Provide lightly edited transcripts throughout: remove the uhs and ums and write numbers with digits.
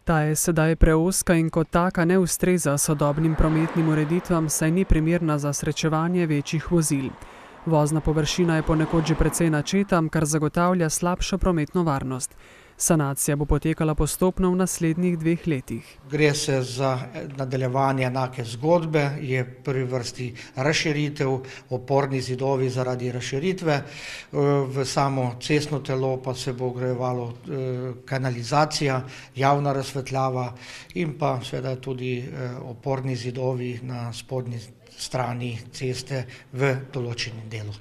Ta je sedaj preozka in kot taka ne ustreza sodobnim prometnim ureditvam, saj ni primerna za srečevanje večjih vozil. Vozna površina je ponekod že precej načeta, kar zagotavlja slabšo prometno varnost. Sanacija bo potekala postopno v naslednjih 2 letih. Gre se za nadaljevanje enake zgodbe, je v prvi vrsti razširitev, oporni zidovi zaradi razširitve, v samo cestno telo pa se bo vgrajevalo kanalizacija, javna razsvetljava in pa seveda tudi oporni zidovi na spodnji strani ceste v določenem delu.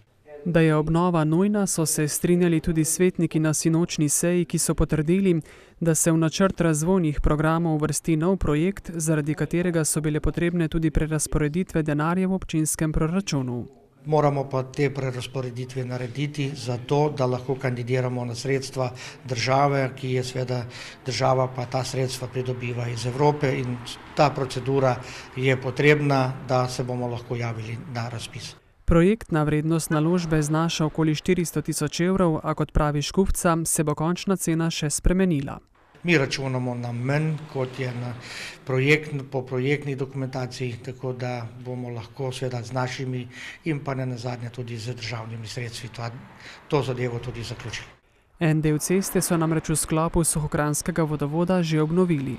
Da je obnova nujna, so se strinjali tudi svetniki na sinočni seji, ki so potrdili, da se v načrt razvojnih programov uvrsti nov projekt, zaradi katerega so bile potrebne tudi prerazporeditve denarja v občinskem proračunu. Moramo pa te prerazporeditve narediti zato, da lahko kandidiramo na sredstva države, ki je seveda država pa ta sredstva pridobiva iz Evrope in ta procedura je potrebna, da se bomo lahko javili na razpis. Projektna vrednost naložbe znaša okoli 400 tisoč evrov, a kot pravi Škufca, se bo končna cena še spremenila. Mi računamo na manj, kot je po projektni dokumentaciji, tako da bomo lahko seveda z našimi in pa nenazadnje tudi z državnimi sredstvi to zadevo tudi zaključili. En del ceste so namreč v sklopu Suhokranjskega vodovoda že obnovili.